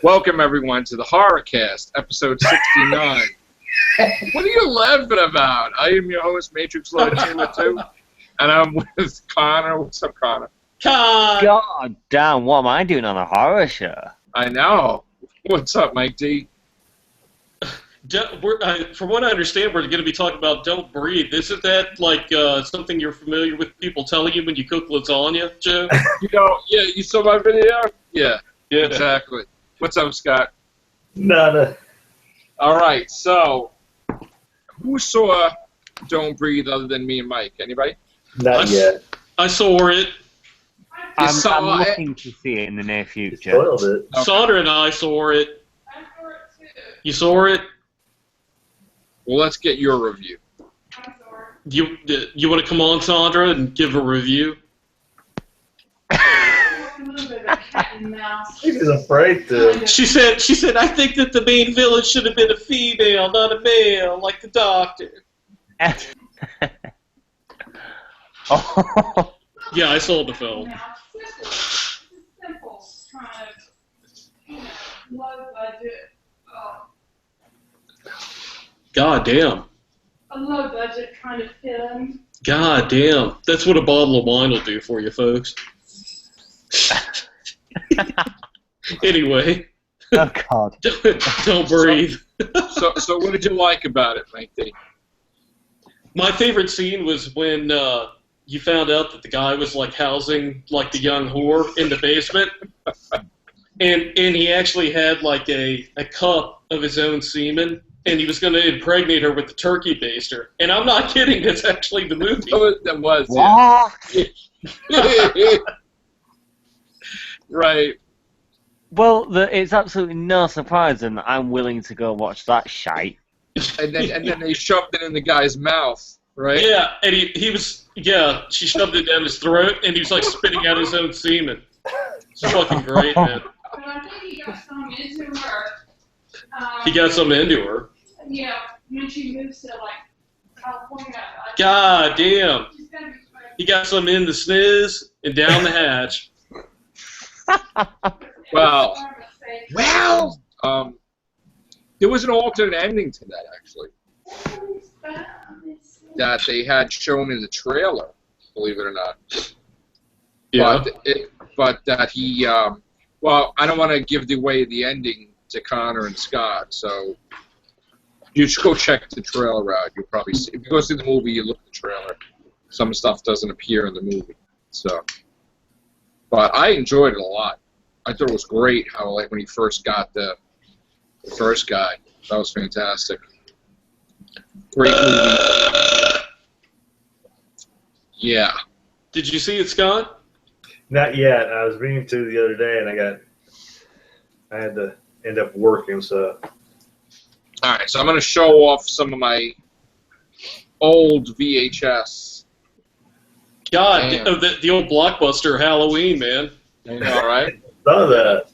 Welcome, everyone, to the HorrorCast, episode 69. What are you laughing about? I am your host, Matrix Lord Chamber 2, and I'm with Connor. What's up, Connor? God damn, what am I doing on a horror show? I know. What's up, Mike D? From what I understand, we're going to be talking about Don't Breathe. Isn't that like something you're familiar with people telling you when you cook lasagna, Joe? Yeah, you saw my video? Yeah, exactly. What's up, Scott? Nada. All right, so who saw Don't Breathe other than me and Mike? Anybody? Not yet. I saw it. I'm looking to see it in the near You future. spoiled it. Okay. Sandra and I saw it. I saw it too. You saw it? Well, let's get your review. I saw it. You want to come on, Sandra, and give a review? A little bit of a cat and mouse. He was afraid to. She said, I think that the main villain should have been a female, not a male, like the doctor. Oh, Yeah, I saw the film. Now, it's simple kind of, low budget, God damn. a low budget kind of film. God damn. That's what a bottle of wine will do for you, folks. Anyway, oh God. don't breathe. So what did you like about it, Mike D? My favorite scene was when you found out that the guy was like housing like the young whore in the basement, and he actually had like a cup of his own semen, and he was going to impregnate her with the turkey baster. And I'm not kidding. That's actually the movie. That was, What? yeah. Right. Well, it's absolutely no surprise that I'm willing to go watch that shite. And then they shoved it in the guy's mouth, right? Yeah, and he was, she shoved it down his throat, and he was like spitting out his own semen. It's fucking great, man. But I think he got some into her. He got some into her. Yeah, when she moves to like California. God damn. She's gotta be He got some in the sniz and down the hatch. Well, there was an alternate ending to that, actually, that they had shown in the trailer, believe it or not. Yeah. But that he, well, I don't want to give away the ending to Connor and Scott, so you should go check the trailer out. You'll probably see. If you go see the movie, you look at the trailer. Some stuff doesn't appear in the movie, so. But I enjoyed it a lot. I thought it was great how, like, when he first got the first guy, that was fantastic. Great movie. Yeah. Did you see it, Scott? Not yet. I was reading through the other day, and I had to end up working. So All right, so I'm going to show off some of my old VHS. God, Damn. the old blockbuster Halloween, man. All right? some of that.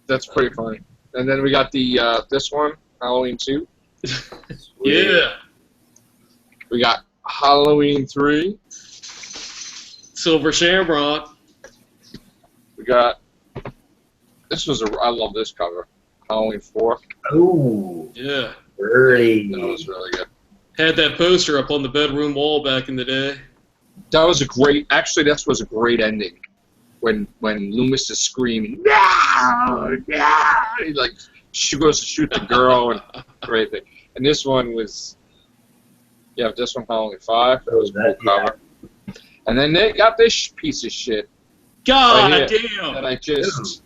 That's pretty funny. And then we got the this one, Halloween 2. Yeah. We got Halloween 3. Silver Shamrock. We got, I love this cover, Halloween 4. Ooh, Yeah. pretty. That was really good. Had that poster up on the bedroom wall back in the day. That was actually, this was a great ending. When Loomis is screaming, no, no! He, like, she goes to shoot the girl, and great thing. And this one was, this one, Halloween 5. That was a cool cover. And then they got this piece of shit God Right damn. that I just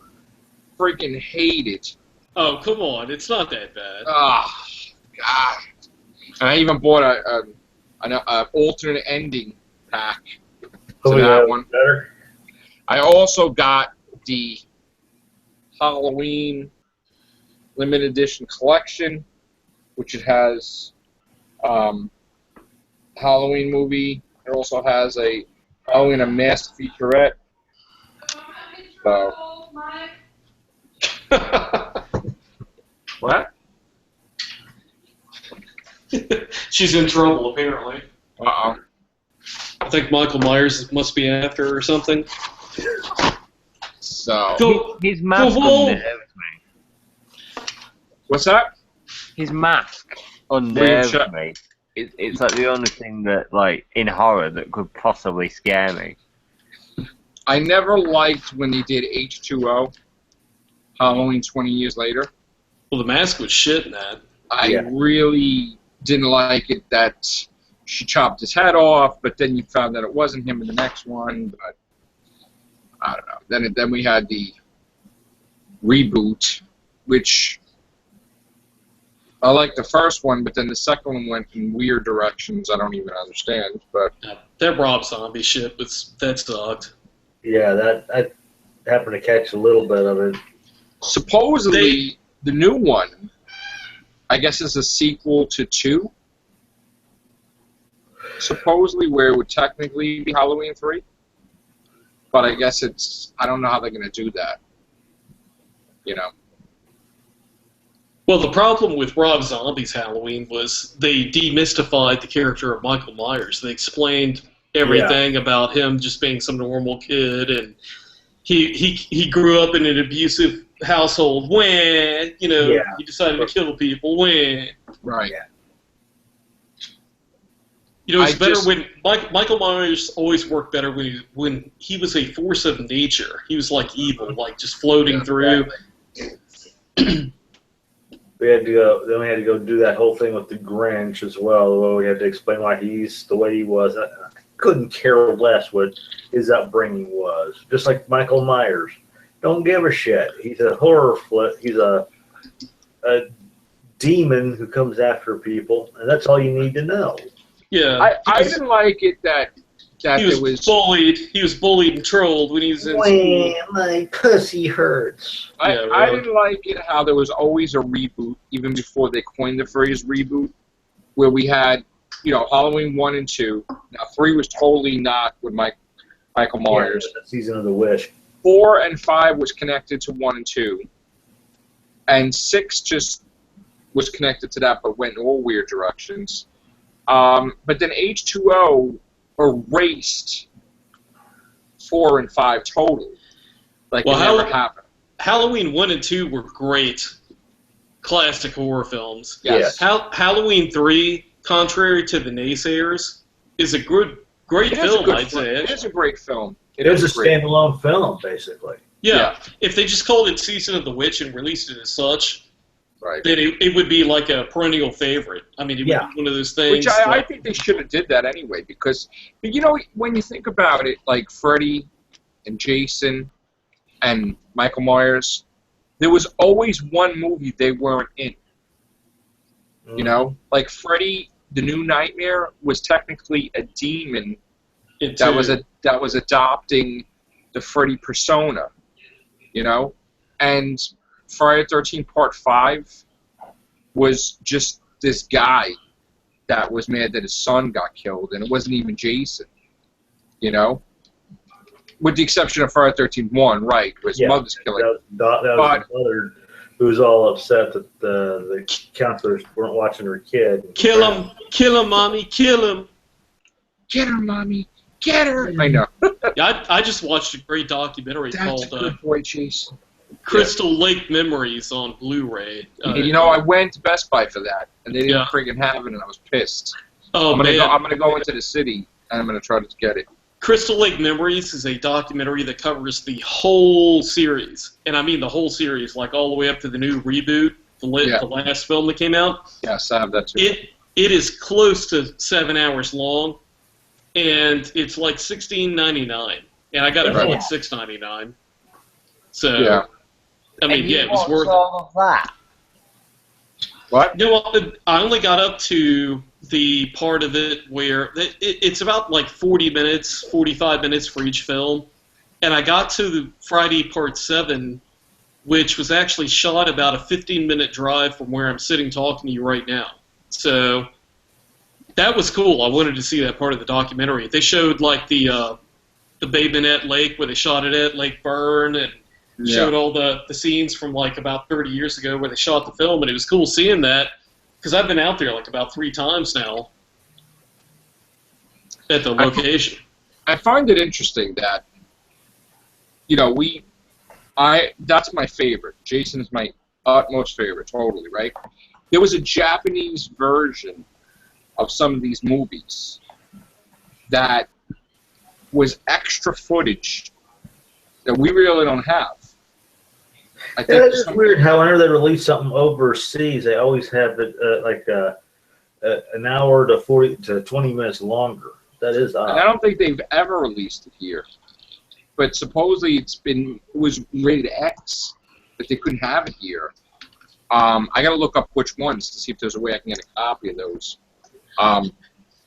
freaking hated. Oh, come on. It's not that bad. Ah, God. And I even bought an alternate ending pack to that one. Better. I also got the Halloween limited edition collection, which it has Halloween movie. It also has a Halloween Unmasked featurette. So. What? She's in trouble, apparently. Uh-oh. I think Michael Myers must be after her or something. So. Go, His mask go home. nerves me. What's that? His mask William unnerves Shat- me. It's like the only thing that, like, in horror that could possibly scare me. I never liked when they did H2O, Halloween 20 years later. Well, the mask was shit in that. I really didn't like it that she chopped his head off, but then you found that it wasn't him in the next one. But I don't know. Then we had the reboot, which I liked the first one, but then the second one went in weird directions. I don't even understand. But That Rob Zombie shit that sucked. Yeah, that I happened to catch a little bit of it. supposedly the new one, I guess, is a sequel to 2. Supposedly, where it would technically be Halloween 3. But I guess I don't know how they're going to do that. You know. Well, the problem with Rob Zombie's Halloween was they demystified the character of Michael Myers. They explained everything about him just being some normal kid, and he grew up in an abusive household. When he decided to kill people. When Right. it's better when Michael Myers always worked better when he was a force of nature. He was like evil, like just floating through. Exactly. We had to go. Then we had to go do that whole thing with the Grinch as well. Where we had to explain why he's the way he was. I couldn't care less what his upbringing was. Just like Michael Myers, don't give a shit. He's a horror flick. He's a demon who comes after people, and that's all you need to know. Yeah, I didn't like it that he was bullied. He was bullied and trolled when he was in school. My pussy hurts. I really. didn't like it how there was always a reboot, even before they coined the phrase reboot, where we had, Halloween 1 and 2. Now 3 was totally not with Michael Myers. Yeah, Season of the Witch. 4 and 5 was connected to 1 and 2, and 6 just was connected to that, but went in all weird directions. But then H2O erased 4 and 5 totally. Like it never happened. Halloween 1 and 2 were great classic horror films. Yes. Halloween 3, contrary to the naysayers, is a great film, I'd say. It is a great film. It is a standalone film, basically. Yeah. If they just called it Season of the Witch and released it as such, right, then it would be like a perennial favorite. I mean, it would be one of those things. Which I think they should have did that anyway, because, when you think about it, like Freddy and Jason and Michael Myers, there was always one movie they weren't in. Like Freddy, the New Nightmare, was technically a demon that was adopting the Freddy persona, and Friday the 13th Part 5 was just this guy that was mad that his son got killed, and it wasn't even Jason, with the exception of Friday the 13th 1, right, where his mother's killing. That was the mother who was all upset that the counselors weren't watching her kid. Kill him, mommy, kill him. Get her, mommy, get her. I know. Yeah, I just watched a great documentary called Good boy, Jason. Crystal Lake Memories on Blu-ray. I went to Best Buy for that, and they didn't friggin' have it, and I was pissed. Oh, I'm gonna go into the city, and I'm gonna try to get it. Crystal Lake Memories is a documentary that covers the whole series, and I mean the whole series, like all the way up to the new reboot, the last film that came out. Yes, I have that too. It is close to 7 hours long, and it's like $16.99, and I got it for like $6.99. So. Yeah. I mean, it was worth all of that. What? No, I only got up to the part of it where it's about like 40 minutes, 45 minutes for each film, and I got to the Friday Part 7, which was actually shot about a 15-minute drive from where I'm sitting talking to you right now. So that was cool. I wanted to see that part of the documentary. They showed like the Bay Minette Lake where they shot it at, Lake Burn, and showed all the scenes from like about 30 years ago where they shot the film, and it was cool seeing that because I've been out there like about 3 times now at the location. I find it interesting that that's my favorite. Jason's my Utmost favorite, totally, right? There was a Japanese version of some of these movies that was extra footage that we really don't have. I think It's just weird how whenever they release something overseas, they always have it an hour to 40 to 20 minutes longer. That is odd. and I don't think they've ever released it here. But supposedly it was rated X, but they couldn't have it here. I got to look up which ones to see if there's a way I can get a copy of those.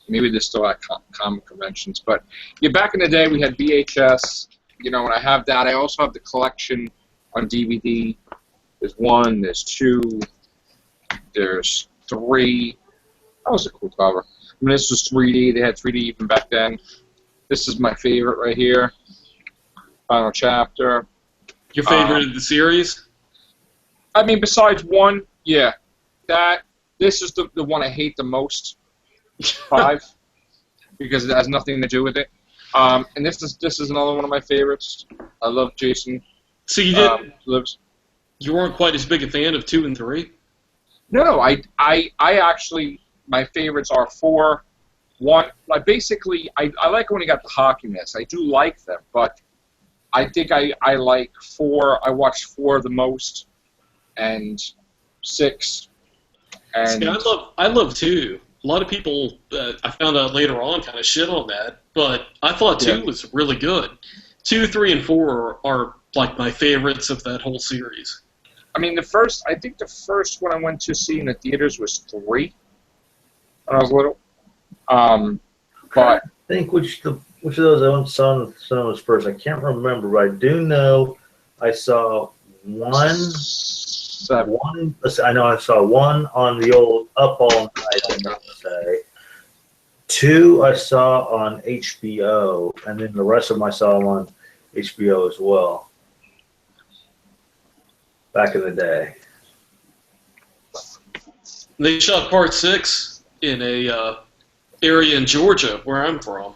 Maybe they're still at comic conventions. But yeah, back in the day we had VHS, and I have that. I also have the collection on DVD. There's 1, there's 2, there's 3. That was a cool cover. I mean, this was 3D. They had 3D even back then. This is my favorite right here. Final chapter. Your favorite of the series? I mean, besides 1, yeah. This is the one I hate the most. 5. Because it has nothing to do with it. And this is another one of my favorites. I love Jason. So you didn't. You weren't quite as big a fan of 2 and 3? No, I actually, my favorites are 4. 1, like basically, I like when he got the hockey mask. I do like them, but I think I like 4. I watched 4 the most, and 6. And See, I love 2. A lot of people, I found out later on, kind of shit on that, but I thought 2 was really good. 2, 3, and 4 are like my favorites of that whole series. I mean, I think the first one I went to see in the theaters was 3 when I was little. But I think which of those I saw in the cinemas first. I can't remember, but I do know I saw 1. I know I saw 1 on the old Up All Night, I want to say. 2 I saw on HBO, and then the rest of them I saw on HBO as well. Back in the day. They shot part 6 in a area in Georgia where I'm from.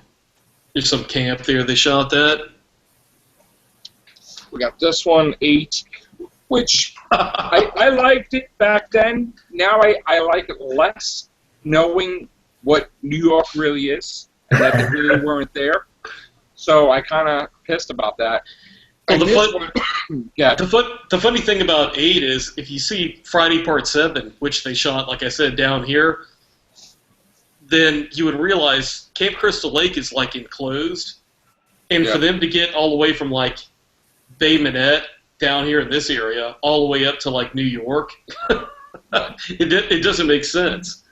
There's some camp there. They shot that. we got this one, 8, which I liked it back then. Now I like it less, knowing what New York really is, and that they really weren't there. So I kind of pissed about that. Well, Yeah. The funny thing about 8 is if you see Friday Part 7, which they shot, like I said, down here, then you would realize Camp Crystal Lake is like enclosed, and for them to get all the way from like Bay Minette down here in this area all the way up to like New York, it doesn't make sense.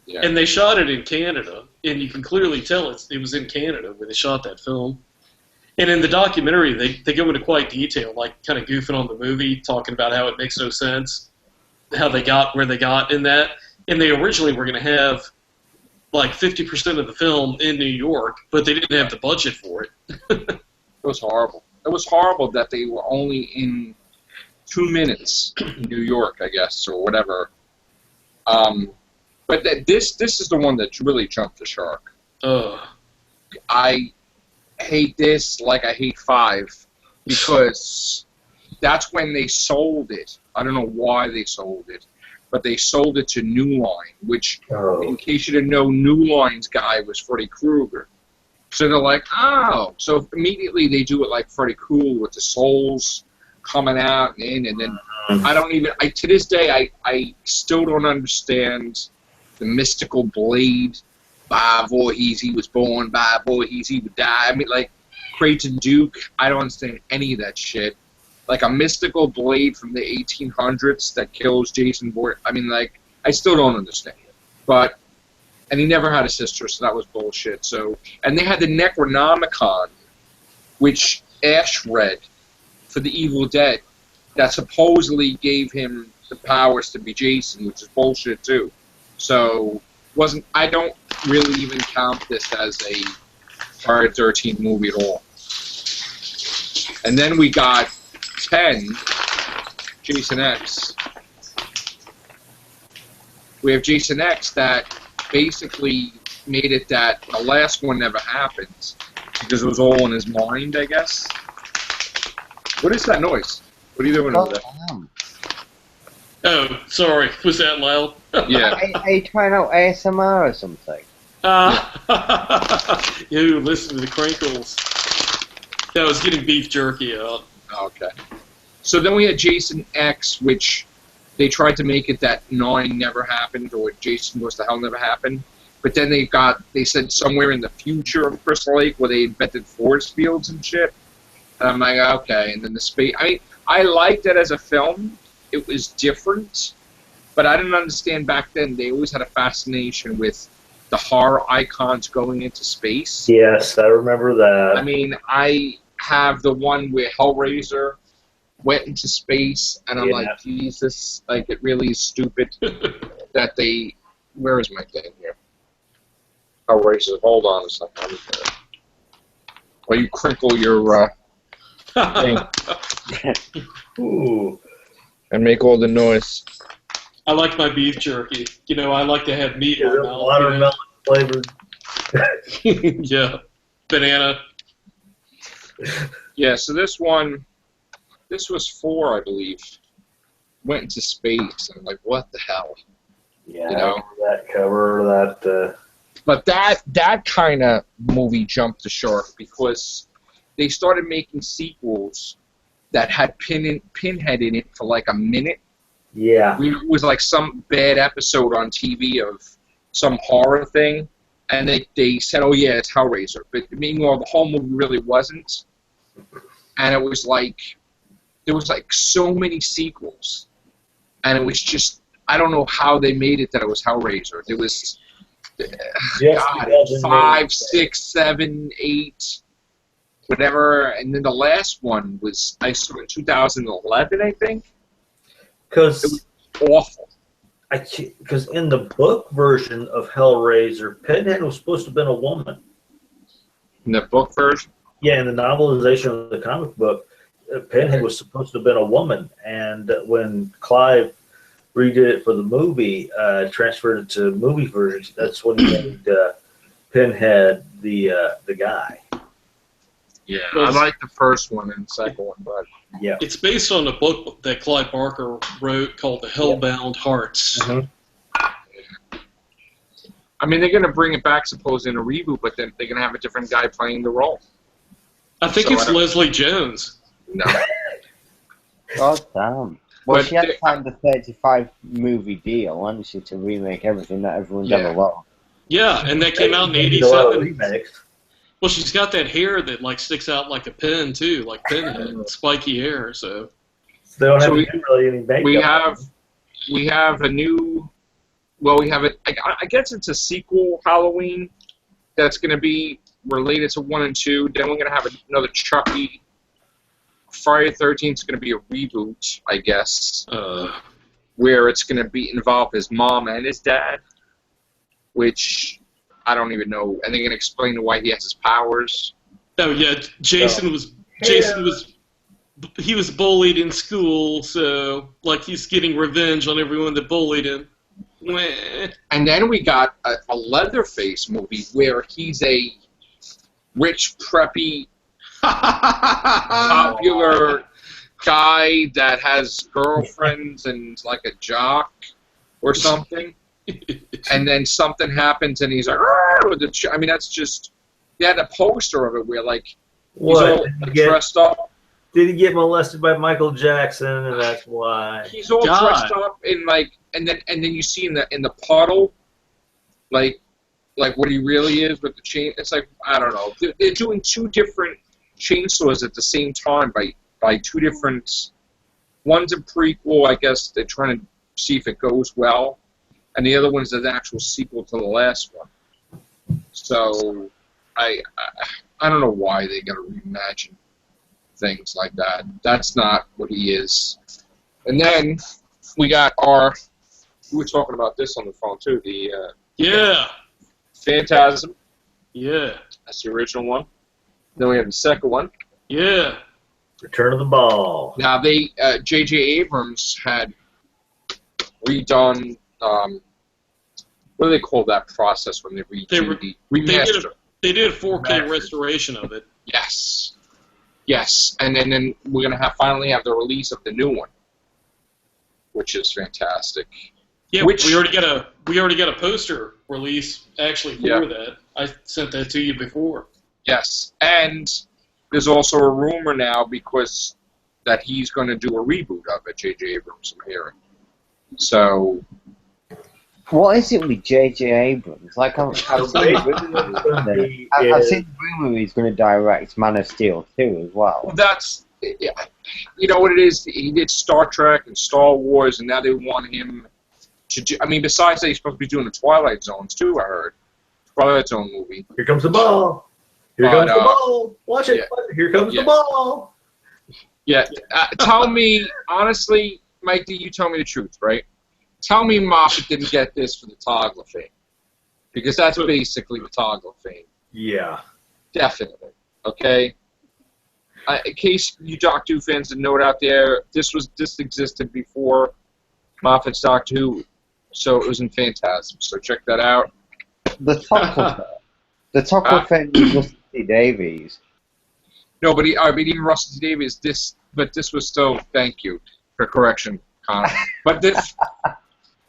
Yeah. And they shot it in Canada, and you can clearly tell it was in Canada where they shot that film. And in the documentary, they go into quite detail, like kind of goofing on the movie, talking about how it makes no sense, how they got where they got in that. And they originally were going to have like 50% of the film in New York, but they didn't have the budget for it. It was horrible. It was horrible that they were only in 2 minutes in New York, I guess, or whatever. But this is the one that really jumped the shark. I hate this like I hate 5 because that's when they sold it. I don't know why they sold it, but they sold it to New Line, which, in case you didn't know, New Line's guy was Freddy Krueger. So they're like, oh. So immediately they do it like Freddy Krueger with the souls coming out and in, and then to this day, I still don't understand the mystical blade. By Voorhees, he was born. By Voorhees, he would die. I mean, like, Creighton Duke, I don't understand any of that shit. Like, a mystical blade from the 1800s that kills Jason Voorhees. I mean, like, I still don't understand. But, and he never had a sister, so that was bullshit. So, and they had the Necronomicon, which Ash read for the Evil Dead, that supposedly gave him the powers to be Jason, which is bullshit, too. So, I don't really even count this as a Friday the 13th movie at all. And then we got 10, Jason X. We have Jason X that basically made it that the last one never happened because it was all in his mind, I guess. What is that noise? What are you doing over there? Oh, sorry. Was that loud? Yeah. Are you trying out ASMR or something? You listen to the crinkles. Yeah, I was getting beef jerky out. Okay. So then we had Jason X, which they tried to make it that 9 never happened, or Jason Goes to Hell never happened. But then they said somewhere in the future of Crystal Lake where they invented force fields and shit. And I'm like, okay. And then the space. I liked it as a film. It was different, but I didn't understand back then. They always had a fascination with the horror icons going into space. Yes, I remember that. I mean, I have the one where Hellraiser went into space, and I'm like, Jesus, like, it really is stupid that they... Where is my thing here? Hellraiser, hold on a second. While you crinkle your thing Ooh. and make all the noise. I like my beef jerky. You know, I like to have meat in Is my it mouth. watermelon flavored? Yeah. Banana. Yeah, so this was 4, I believe. Went into space, and I'm like, what the hell? Yeah, You know? I remember that cover, that... But that kind of movie jumped the shark because they started making sequels that had Pinhead in it for like a minute. Yeah. It was like some bad episode on TV of some horror thing, and they said, oh yeah, it's Hellraiser. But meanwhile, the whole movie really wasn't. And it was like, there was like so many sequels. And it was just, I don't know how they made it that it was Hellraiser. There was, God, 5, 6, 7, 8, whatever. And then the last one was, I saw in 2011, I think. It Because was awful. because in the book version of Hellraiser, Pinhead was supposed to have been a woman. In the book version? Yeah, in the novelization of the comic book, Pinhead was supposed to have been a woman. And when Clive redid it for the movie, transferred it to movie versions, that's when he made Pinhead the guy. Yeah, I like the first one and the second one, but Yeah. It's based on a book that Clive Barker wrote called The Hellbound Hearts. Mhm. I mean, they're going to bring it back, suppose, in a reboot, but then they're going to have a different guy playing the role. I think So it's I don't- Leslie Jones. No. God damn. Well, But she had they- signed a 35 movie deal, hadn't she, to remake everything that everyone's Yeah. ever loved. Yeah, and that came out in They did a lot of 87. remakes. Well, she's got that hair that like sticks out like a pin too, like Pinhead, spiky hair. So They don't have So to do really any makeup. we have a new, well, we have it, I guess it's a sequel Halloween that's going to be related to 1 and 2. Then we're going to have another Chucky. Friday the 13th is going to be a reboot, I guess, where it's going to be involve his mom and his dad, which I don't even know. And they're going to explain why he has his powers. oh yeah, Jason was he was bullied in school, so like he's getting revenge on everyone that bullied him. Meh. And then we got a Leatherface movie where he's a rich, preppy, popular guy that has girlfriends and is like a jock or something. And then something happens and he's like, "Arr!" with the I mean, that's just, they had a poster of it where like he's What? all dressed up. Did he get molested by Michael Jackson, and that's why? He's all God. dressed up in like, and then you see in the puddle, like what he really is with the chain. It's like, I don't know. They're doing 2 different chainsaws at the same time by 2 different. One's a prequel, I guess. They're trying to see if it goes well, and the other one's an actual sequel to the last one. So I don't know why they got to reimagine things like that. That's not what he is. And then we got we were talking about this on the phone too, the Yeah, Phantasm. yeah, That's the original one. Then we have the second one. yeah. Return of the Ball. Now they, J.J. Abrams had redone, what do they call that process when they redo the remaster? They did a 4K restoration of it. Yes, and then we're gonna finally have the release of the new one, which is fantastic. Yeah, Which- we already got a poster release actually for Yeah. that. I sent that to you before. Yes, and there's also a rumor now because that he's going to do a reboot of it, J.J. Abrams, I'm hearing. So, What is it with J.J. Abrams? Like, I've It's seen, gonna be I've is- seen the rumor he's going to direct Man of Steel 2 as well. that's, you know what it is? He did Star Trek and Star Wars, and now they want him to do, I mean, besides that, he's supposed to be doing the Twilight Zones, too, I heard. Twilight Zone movie. Here comes the ball. Here Oh, comes no. the ball. Watch it. Yeah. Watch it. Here comes Yeah. the ball. Yeah, tell me, honestly, Mike, you tell me the truth, right? Tell me Moffat didn't get this for the Toggle thing. Because that's basically the Toggle thing. Yeah. Definitely. Okay? In case you Doctor Who fans didn't know it out there, this existed before Moffat's Doctor Who, so it was in Phantasm. So check that out. The Toggle thing with Rusty T. Davies. No, but even Russell T Davies, this was still, thank you for correction, Connor. But this,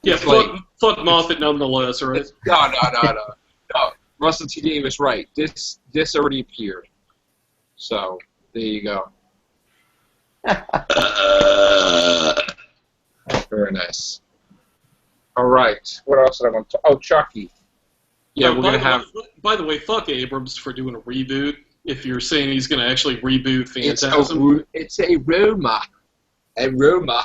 Yeah, Like- fuck Moffat nonetheless, right? no. Russell T Davies, right. This already appeared. So, there you go. Very nice. All right. What else did I want to? Oh, Chucky. Yeah, Oh, we're by gonna the have. way- By the way, fuck Abrams for doing a reboot. If you're saying he's going to actually reboot It's Phantasm, a rumor. A rumor.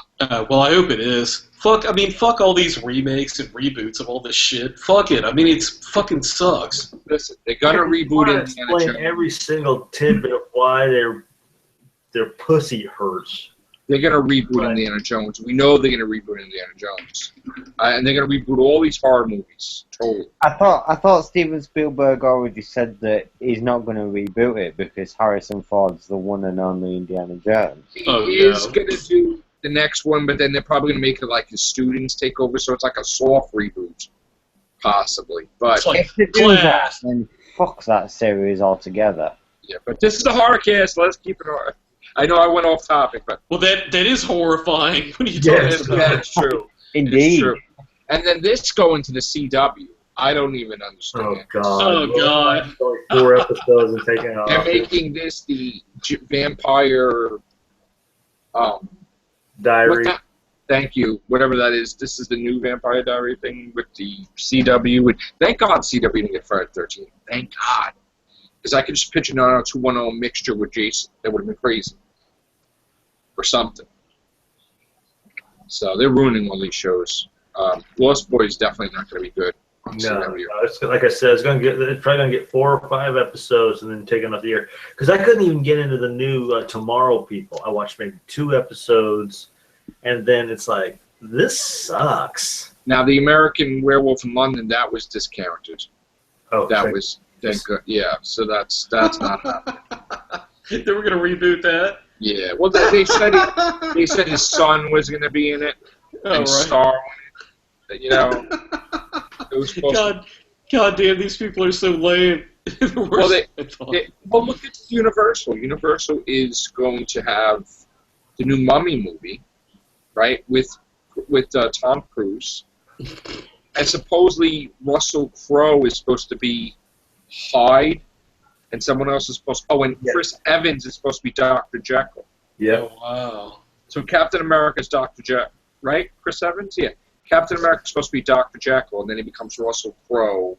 well, I hope it is. Fuck all these remakes and reboots of all this shit. Fuck it. I mean, it's fucking sucks. Listen, they're gonna reboot Wanna Indiana explain Jones. every single tidbit of why their pussy hurts. They're gonna reboot Right. Indiana Jones. We know they're gonna reboot Indiana Jones, and they're gonna reboot all these horror movies. Totally. I thought Steven Spielberg already said that he's not going to reboot it because Harrison Ford's the one and only Indiana Jones. He Oh, is no. gonna do the next one, but then they're probably gonna make it like his students take over, so it's like a soft reboot, possibly. But It's like If they do that, Class. then fuck that series altogether. yeah, but this is a horror cast. Let's keep it horror. I know I went off topic, but Well, that is horrifying when you Yes. talk about it. that's true. It's Indeed. true. And then this going to the CW. I don't even understand. Oh God! Oh, God. Only 4 episodes and taking it They're off. making this the vampire. Diary. Thank you. Whatever that is. This is the new Vampire Diary thing with the CW. Thank God CW didn't get fired 13. Thank God. Because I could just pitch a 90210 mixture with Jason. That would have been crazy. Or something. So they're ruining all these shows. Lost Boys is definitely not going to be good. on No, CW. it's, like I said, it's probably gonna get 4 or 5 episodes and then take another year. Because I couldn't even get into the new Tomorrow People. I watched maybe 2 episodes, and then it's like, this sucks. Now, the American Werewolf in London, that was discounted. Oh, That thank- was, thank God. Yeah, so that's not happening. They were going to reboot that. Yeah, well, they said his son was going to be in it Oh, and right. star in it. You know, it was supposed to. God damn, these people are so lame. Well, well, look at Universal. Universal is going to have the new Mummy movie, right, with Tom Cruise. And supposedly Russell Crowe is supposed to be Hyde, and someone else is supposed to... Oh, and Yeah. Chris Evans is supposed to be Dr. Jekyll. Yep. Oh, wow. So Captain America's Dr. Jekyll, right? Chris Evans? Yeah. Captain America's supposed to be Dr. Jekyll, and then he becomes Russell Crowe,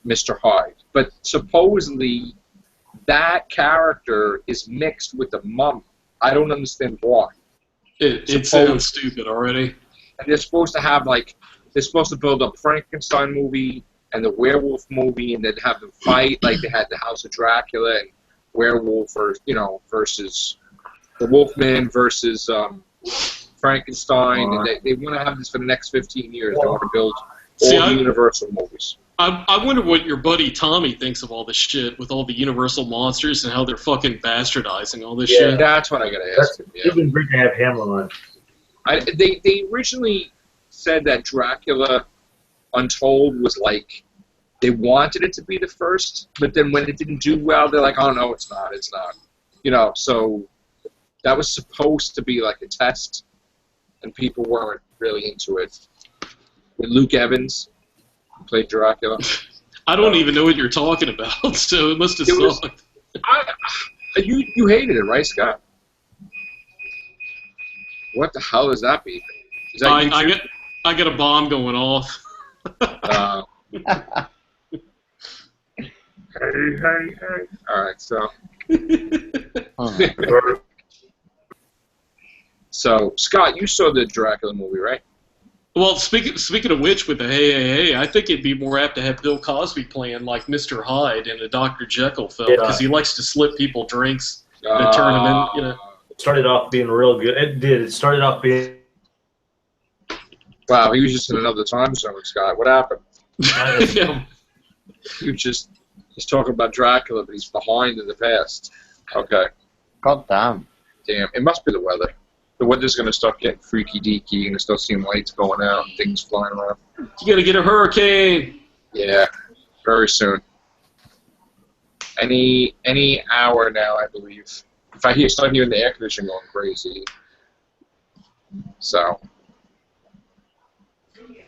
Mr. Hyde. But supposedly that character is mixed with the Mummy. I don't understand why. It sounds stupid already. And they're supposed to have, like, they're supposed to build up Frankenstein movie and the werewolf movie, and then have them fight like they had the House of Dracula and werewolf, or versus the Wolfman versus Frankenstein. And they want to have this for the next 15 years. They want to build See, all the Universal movies. I wonder what your buddy Tommy thinks of all this shit with all the Universal monsters and how they're fucking bastardizing all this Yeah. shit. That's what I gotta ask him. It'd Yeah. been great to have him on. They originally said that Dracula Untold was like, they wanted it to be the first, but then when it didn't do well, they're like, oh no, it's not. You know, so that was supposed to be like a test, and people weren't really into it. With Luke Evans, who played Dracula. I don't even know what you're talking about, so it must have sucked. You hated it, right, Scott? What the hell is that beeping? Is that I got a bomb going off. Hey. All right, so. So, Scott, you saw the Dracula movie, right? Well, speaking of which, with the hey, I think it'd be more apt to have Bill Cosby playing like Mr. Hyde in a Dr. Jekyll film because he likes to slip people drinks and turn them in. You know, it started off being real good. It did. It started off being. Wow, he was just in another time zone, Scott. What happened? Yeah. He's talking about Dracula, but he's behind in the past. Okay. God damn. Damn, it must be the weather. The weather's going to start getting freaky-deaky. You're going to start seeing lights going out and things flying around. You got to get a hurricane. Yeah, very soon. Any hour now, I believe. If I start hearing the air conditioning going crazy. So.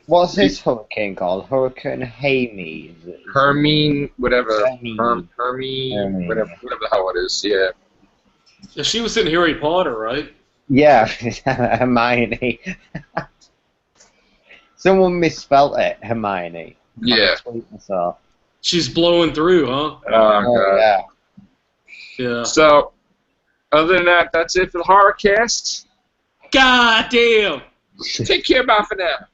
What's this hurricane called? Hurricane Hermine. Hermine, whatever. Hermine. Hermine, whatever the hell it is, yeah. Yeah, she was in Harry Potter, right? Yeah, Hermione. Someone misspelled it, Hermione. Yeah. So. She's blowing through, huh? God. Yeah. Yeah. So, other than that, that's it for the horror cast. God damn. Take care, bye for now.